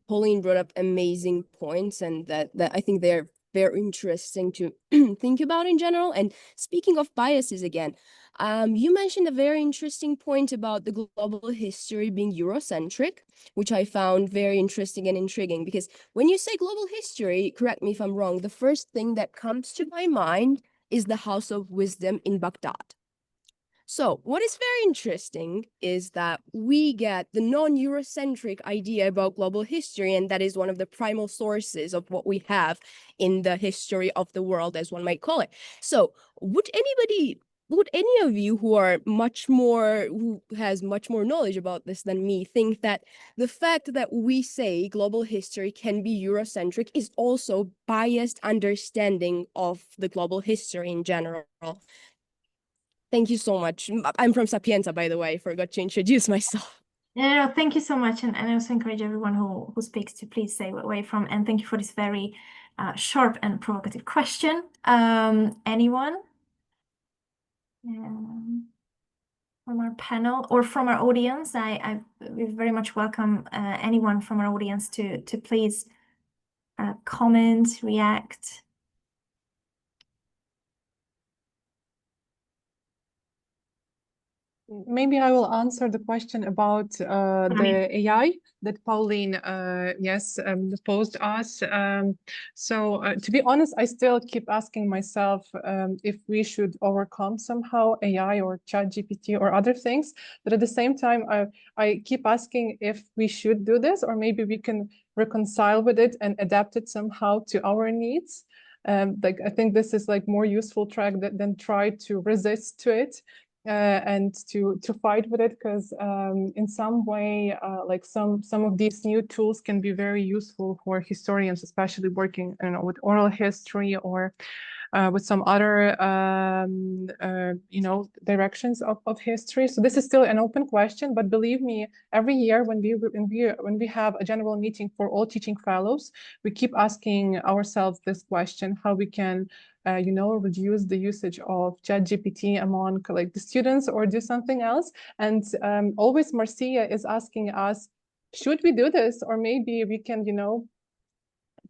[SPEAKER 11] Pauline brought up amazing points, and that I think they're very interesting to think about in general. And speaking of biases again, you mentioned a very interesting point about the global history being Eurocentric, which I found very interesting and intriguing, because when you say global history, correct me if I'm wrong, the first thing that comes to my mind is the House of Wisdom in Baghdad. So what is very interesting is that we get the non-Eurocentric idea about global history, and that is one of the primal sources of what we have in the history of the world, as one might call it. So would any of you who has much more knowledge about this than me think that the fact that we say global history can be Eurocentric is also biased understanding of the global history in general? Thank you so much. I'm from Sapienza, by the way. I forgot to introduce myself.
[SPEAKER 1] No, thank you so much. And I also encourage everyone who speaks to please say where you're from. And thank you for this very sharp and provocative question. Anyone? From our panel or from our audience? We very much welcome anyone from our audience to please comment, react.
[SPEAKER 2] Maybe I will answer the question about the AI that Pauline posed us. To be honest, I still keep asking myself if we should overcome somehow AI or ChatGPT or other things. But at the same time, I keep asking if we should do this, or maybe we can reconcile with it and adapt it somehow to our needs. Like I think this is like more useful track than try to resist to it and to fight with it, because in some way like some of these new tools can be very useful for historians, especially working with oral history or with some other directions of history. So this is still an open question, but believe me, every year when we have a general meeting for all teaching fellows, we keep asking ourselves this question: how we can reduce the usage of ChatGPT among like the students, or do something else. And always Marcia is asking us, should we do this, or maybe we can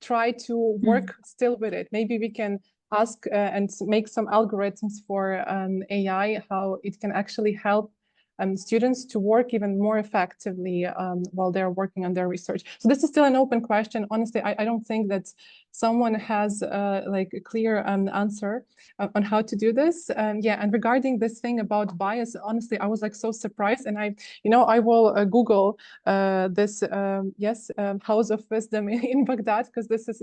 [SPEAKER 2] try to work still with it. Maybe we can ask and make some algorithms for AI, how it can actually help students to work even more effectively while they're working on their research. So this is still an open question. Honestly, I don't think that someone has like a clear answer on how to do this. Yeah, and regarding this thing about bias, honestly, I was like so surprised, and I will Google this House of Wisdom in Baghdad, because this is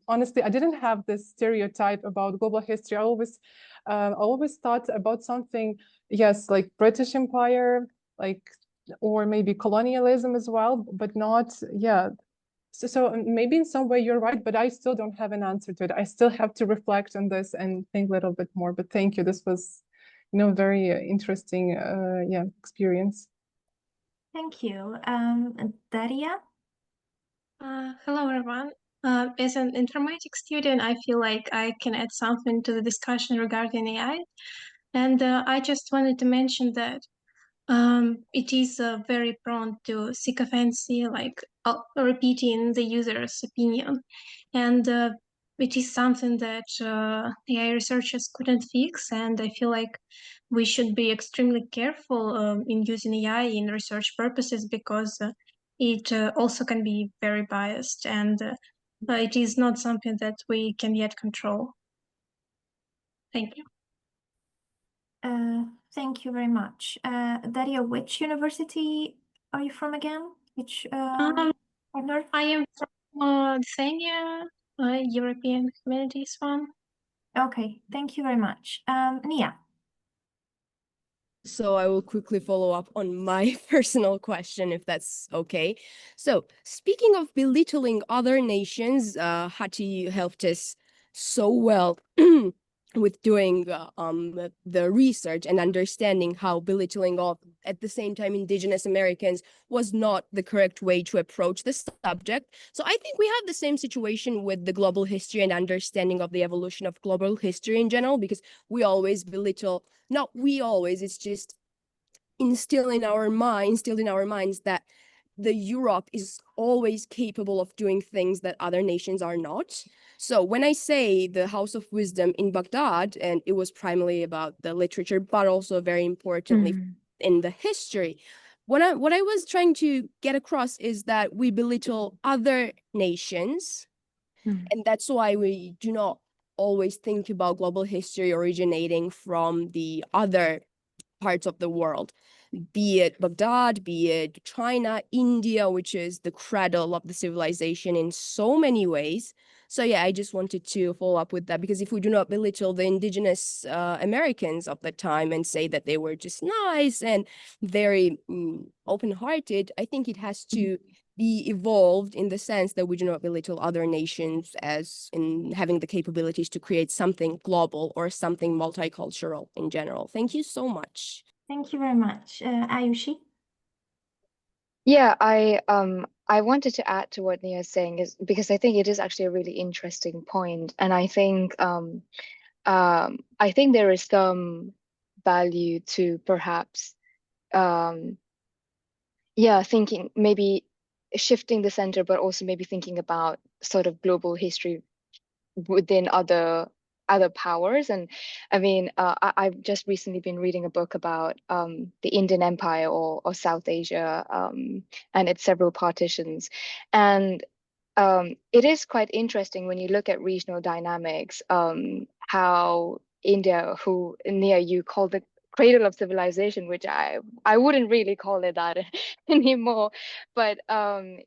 [SPEAKER 2] honestly, I didn't have this stereotype about global history. I always thought about something, yes, like British Empire, like, or maybe colonialism as well, but not, yeah. So maybe in some way you're right, but I still don't have an answer to it. I still have to reflect on this and think a little bit more. But thank you. This was, very interesting, experience.
[SPEAKER 1] Thank you. Daria?
[SPEAKER 12] Hello, everyone. As an informatics student, I feel like I can add something to the discussion regarding AI. And I just wanted to mention that it is very prone to sycophancy, like repeating the user's opinion. And it is something that AI researchers couldn't fix. And I feel like we should be extremely careful in using AI in research purposes, because it also can be very biased, and it is not something that we can yet control. Thank you.
[SPEAKER 1] Thank you very much. Daria, which university are you from again? Which partner?
[SPEAKER 12] I am from Lithuania, European Humanities one.
[SPEAKER 1] Okay, thank you very much. Nia.
[SPEAKER 11] So I will quickly follow up on my personal question, if that's okay. So speaking of belittling other nations, Hati helped us so well with doing the research and understanding how belittling of, at the same time, Indigenous Americans was not the correct way to approach the subject. So I think we have the same situation with the global history and understanding of the evolution of global history in general, because we always belittle, not we always, it's just instilled in our minds that the Europe is always capable of doing things that other nations are not. So when I say the House of Wisdom in Baghdad, and it was primarily about the literature, but also very importantly in the history, what I was trying to get across is that we belittle other nations, and that's why we do not always think about global history originating from the other parts of the world, be it Baghdad, be it China, India, which is the cradle of the civilization in so many ways. So yeah, I just wanted to follow up with that, because if we do not belittle the Indigenous Americans of the time and say that they were just nice and very open-hearted, I think it has to be evolved in the sense that we do not belittle other nations as in having the capabilities to create something global or something multicultural in general. Thank you so much.
[SPEAKER 1] Thank you very much. Aayushi?
[SPEAKER 3] Yeah, I wanted to add to what Nia is saying, is because I think it is actually a really interesting point, and I think there is some value to perhaps thinking, maybe shifting the center, but also maybe thinking about sort of global history within other powers. And I mean, I've just recently been reading a book about the Indian Empire or South Asia and its several partitions. And it is quite interesting when you look at regional dynamics, how India, who Nia, you called cradle of civilization, which I wouldn't really call it that anymore. But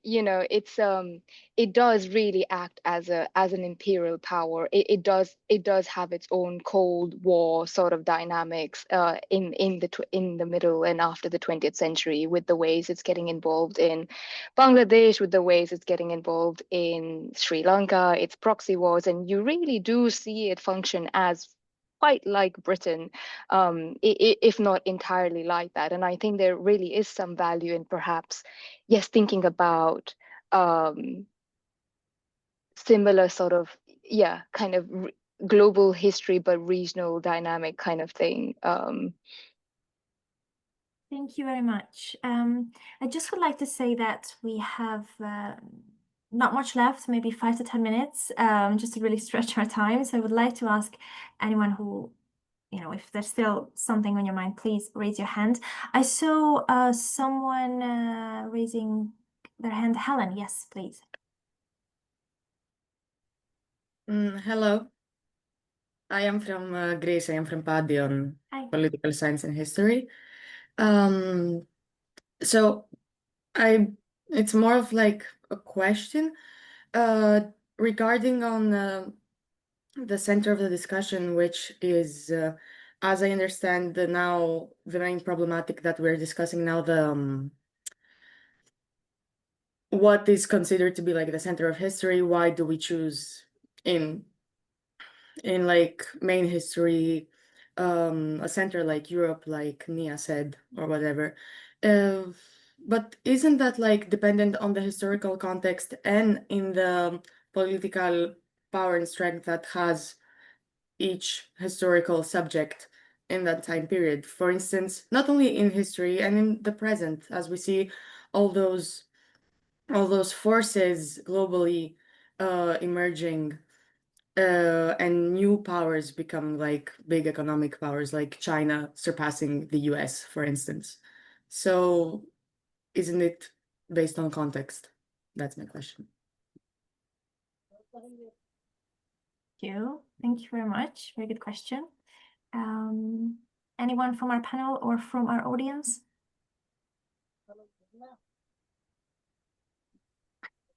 [SPEAKER 3] you know, it does really act as an imperial power. It does have its own Cold War sort of dynamics in the middle and after the 20th century, with the ways it's getting involved in Bangladesh, with the ways it's getting involved in Sri Lanka, its proxy wars, and you really do see it function as quite like Britain, if not entirely like that. And I think there really is some value in perhaps, yes, thinking about similar sort of, yeah, kind of global history, but regional dynamic kind of thing.
[SPEAKER 1] Thank you very much. I just would like to say that we have not much left, maybe 5 to 10 minutes, just to really stretch our time. So I would like to ask anyone who, you know, if there's still something on your mind, please raise your hand. I saw someone raising their hand. Helen, yes, please.
[SPEAKER 13] Hello, I am from Greece. I am from PADI on
[SPEAKER 1] Hi.
[SPEAKER 13] political science and history. So it's more of like a question regarding on the center of the discussion, which is, as I understand, now the main problematic that we're discussing now, the what is considered to be like the center of history. Why do we choose in like main history a center like Europe, like Nia said, or whatever? But isn't that like dependent on the historical context and in the political power and strength that has each historical subject in that time period? For instance, not only in history and in the present, as we see all those forces globally emerging, and new powers become like big economic powers, like China surpassing the US, for instance. So isn't it based on context? That's my question.
[SPEAKER 1] Thank you very much. Very good question. Anyone from our panel or from our audience?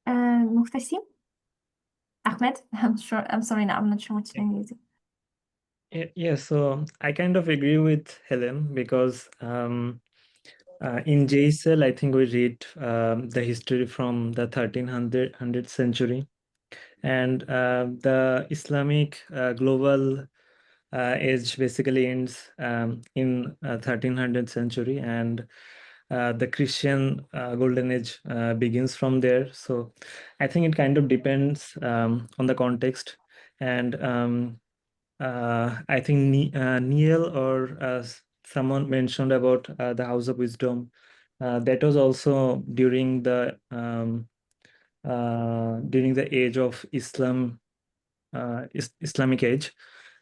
[SPEAKER 1] Muhtasim? Ahmed? I'm sorry, I'm not sure which name you use.
[SPEAKER 14] Yeah, so I kind of agree with Helen because in GHL, I think we read the history from the 1300th century, and the Islamic global age basically ends in 1300th century, and the Christian golden age begins from there. So I think it kind of depends on the context, and I think Neil or someone mentioned about the House of Wisdom. That was also during the age of Islam, Islamic age,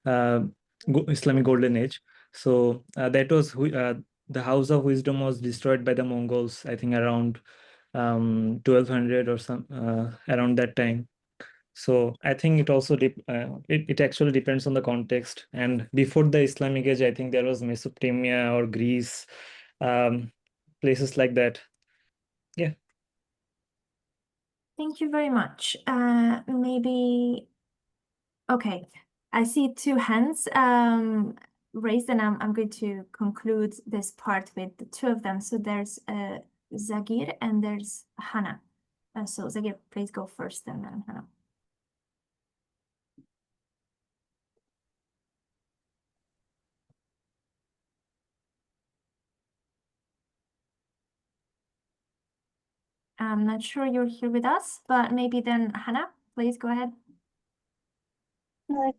[SPEAKER 14] Islamic golden age. So that was the House of Wisdom was destroyed by the Mongols, I think around 1200 or some around that time. So I think it also it actually depends on the context. And before the Islamic age, I think there was Mesopotamia or Greece, places like that. Yeah.
[SPEAKER 1] Thank you very much. Maybe, okay. I see 2 hands raised, and I'm going to conclude this part with the 2 of them. So there's Zagir and there's Hannah. So Zagir, please go first, and then Hannah. I'm not sure you're here with us, but maybe then Hannah, please go ahead.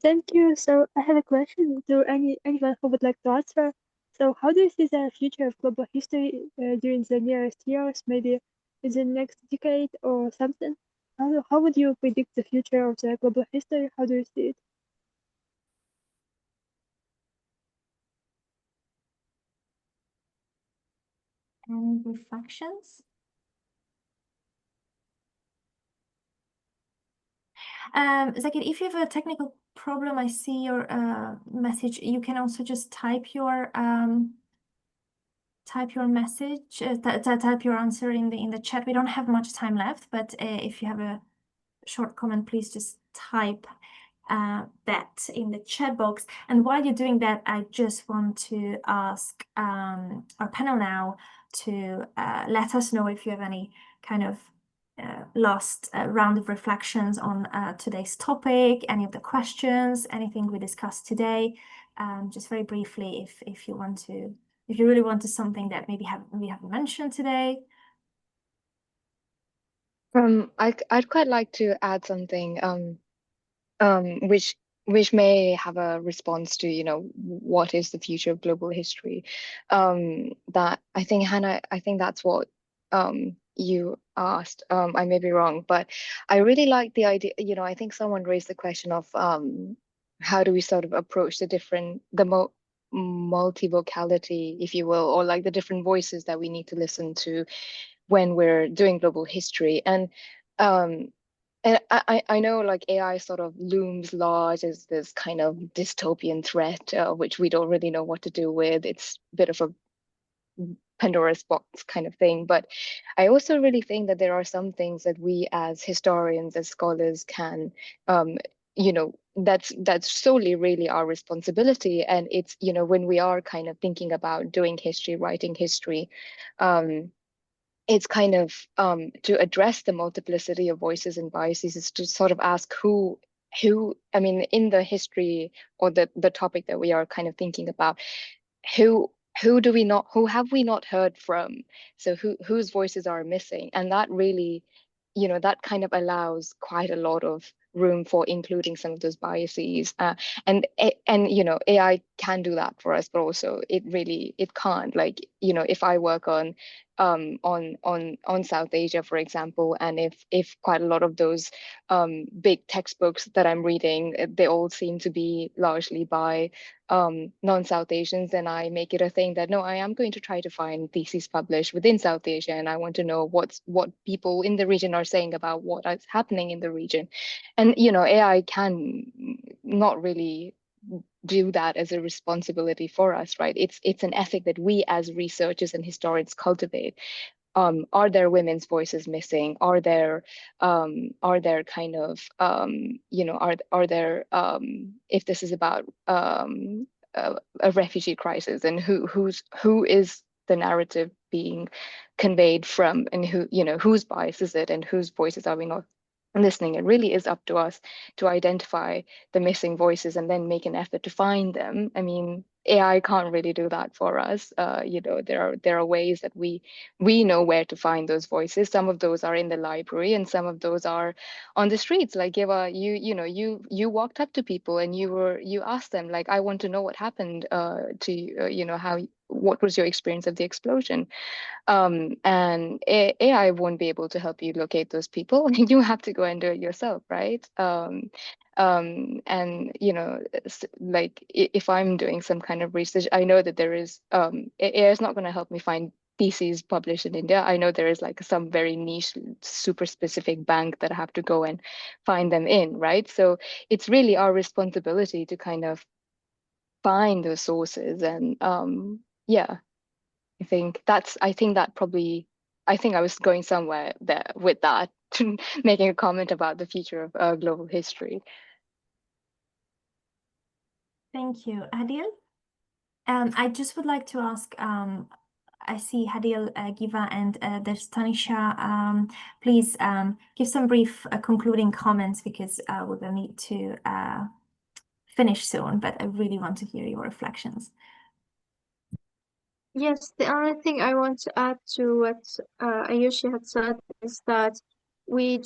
[SPEAKER 15] Thank you. So I have a question to anyone who would like to answer. So how do you see the future of global history during the nearest years, maybe in the next decade or something? How would you predict the future of the global history? How do you see it?
[SPEAKER 1] Any reflections? Zakir, if you have a technical problem, I see your message. You can also just type your message, type your answer in the chat. We don't have much time left, but if you have a short comment, please just type that in the chat box. And while you're doing that, I just want to ask our panel now to let us know if you have any kind of last round of reflections on today's topic, any of the questions, anything we discussed today. Just very briefly, if you want to, if you really want to something that maybe we haven't mentioned today.
[SPEAKER 3] I'd quite like to add something which may have a response to, you know, what is the future of global history. That I think, Hannah, I think that's what you asked. I may be wrong, but I really like the idea, you know, I think someone raised the question of how do we sort of approach the multivocality, if you will, or like the different voices that we need to listen to when we're doing global history. And I know like AI sort of looms large as this kind of dystopian threat, which we don't really know what to do with. It's a bit of a Pandora's box kind of thing. But I also really think that there are some things that we as historians, as scholars can, you know, that's solely really our responsibility. And it's, you know, when we are kind of thinking about doing history, writing history, it's kind of to address the multiplicity of voices and biases, is to sort of ask who, I mean, in the history or the topic that we are kind of thinking about, who have we not heard from? So whose voices are missing? And that really, you know, that kind of allows quite a lot of room for including some of those biases. And you know, AI can do that for us, but also it can't. Like, you know, if I work on South Asia, for example, and if quite a lot of those big textbooks that I'm reading, they all seem to be largely by non-South Asians, then I make it a thing that no, I am going to try to find theses published within South Asia, and I want to know what people in the region are saying about what is happening in the region. And you know, AI can not really do that as a responsibility for us, right? It's an ethic that we as researchers and historians cultivate. Are there women's voices missing? Are there kind of you know, are there if this is about a refugee crisis, and who is the narrative being conveyed from, and who, you know, whose bias is it, and whose voices are we not listening? It really is up to us to identify the missing voices and then make an effort to find them. I mean, AI can't really do that for us. You know, there are ways that we know where to find those voices. Some of those are in the library, and some of those are on the streets. Like Ghiwa, you know, you walked up to people and you asked them, like, I want to know what happened to you know, what was your experience of the explosion? And AI won't be able to help you locate those people. You have to go and do it yourself, right? And you know, like if I'm doing some kind of research, I know that there is AI is not going to help me find theses published in India. I know there is like some very niche, super specific bank that I have to go and find them in, right? So it's really our responsibility to kind of find those sources. And yeah, I think I was going somewhere there with that, making a comment about the future of global history.
[SPEAKER 1] Thank you, Hadil. I just would like to ask, I see Hadil, Ghiwa, and there's Tanisha. Please give some brief concluding comments, because we're going to need to finish soon, but I really want to hear your reflections.
[SPEAKER 5] Yes, the only thing I want to add to what Aayushi had said is that we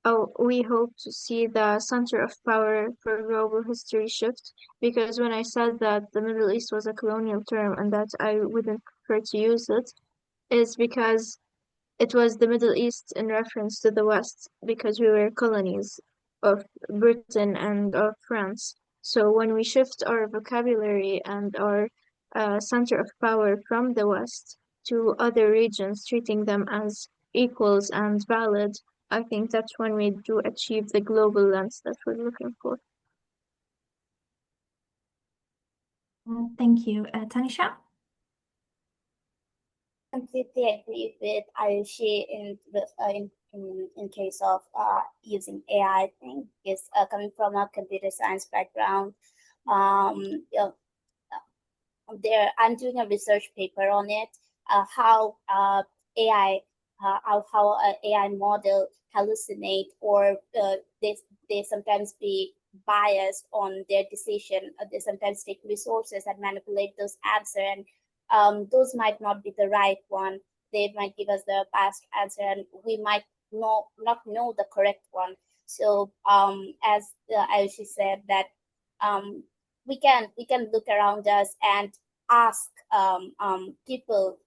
[SPEAKER 5] hope to see the center of power for global history shift, because when I said that the Middle East was a colonial term and that I wouldn't prefer to use it, is because it was the Middle East in reference to the West, because we were colonies of Britain and of France. So when we shift our vocabulary and our center of power from the West to other regions, treating them as equals and valid, I think that's when we do achieve the global lens that we're looking for.
[SPEAKER 1] Thank you. Tanisha?
[SPEAKER 16] Completely agree with Aayushi in case of using AI thing, because coming from a computer science background, I'm doing a research paper on it, how AI model hallucinate, or they sometimes be biased on their decision. They sometimes take resources and manipulate those answers, and those might not be the right one. They might give us the past answer, and we might not know the correct one. So as Aayushi said, that we can look around us and ask people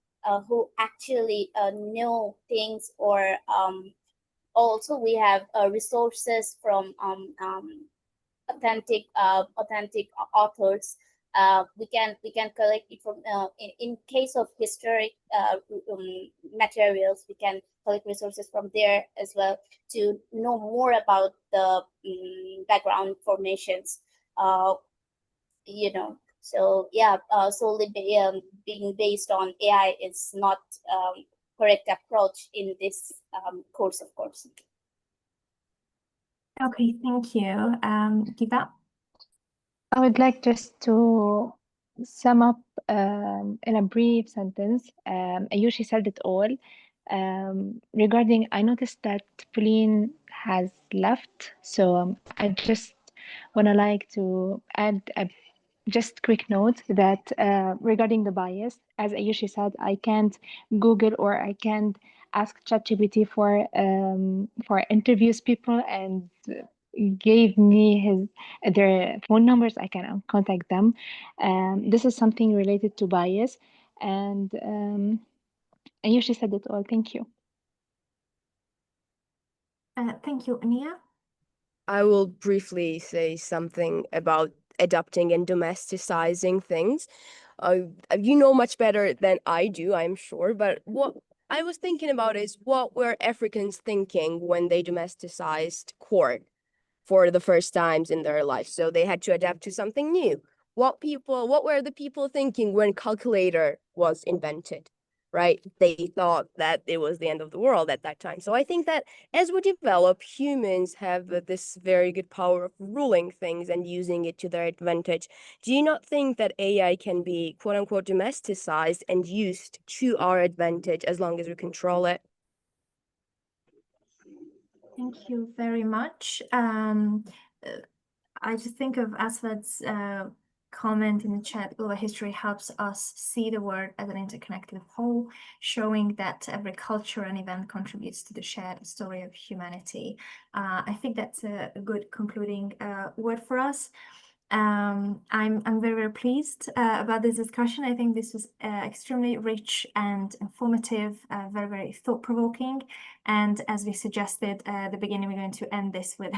[SPEAKER 16] who actually know things, or also we have resources from authentic authors. We can collect it from in case of historic materials. We can collect resources from there as well to know more about the background formations. So yeah, solely being based on AI is not correct approach in this course, of course.
[SPEAKER 1] Okay, thank you. Ghiwa?
[SPEAKER 6] I would like just to sum up in a brief sentence. Aayushi said it all. Regarding, I noticed that Pauline has left, so I just want to like to add a just quick note that regarding the bias, as Aayushi said, I can't Google or I can't ask ChatGPT for interviews people and gave me their phone numbers. I can contact them. This is something related to bias, and Aayushi said it all. Thank you.
[SPEAKER 1] Thank you, Ania.
[SPEAKER 11] I will briefly say something about adopting and domesticizing things. You know much better than I do, I'm sure, but what I was thinking about is what were Africans thinking when they domesticized corn for the first times in their life? So they had to adapt to something new. What were the people thinking when calculator was invented? Right? They thought that it was the end of the world at that time. So I think that as we develop, humans have this very good power of ruling things and using it to their advantage. Do you not think that AI can be quote unquote domesticized and used to our advantage as long as we control it?
[SPEAKER 1] Thank you very much. I just think of Aswad's comment in the chat. Global history helps us see the world as an interconnected whole, showing that every culture and event contributes to the shared story of humanity. I think that's a good concluding word for us. I'm very, very pleased about this discussion. I think this was extremely rich and informative, very, very thought-provoking. And as we suggested at the beginning, we're going to end this with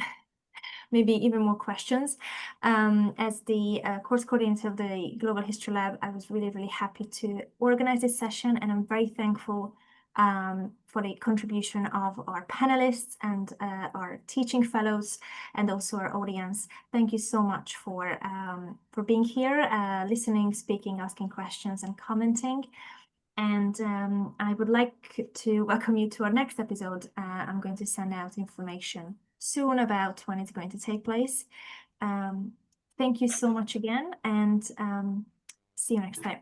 [SPEAKER 1] maybe even more questions. As the course coordinator of the Global History Lab, I was really, really happy to organize this session, and I'm very thankful for the contribution of our panelists and our teaching fellows, and also our audience. Thank you so much for being here, listening, speaking, asking questions, and commenting. And I would like to welcome you to our next episode. I'm going to send out information soon about when it's going to take place. Thank you so much again, and see you next time.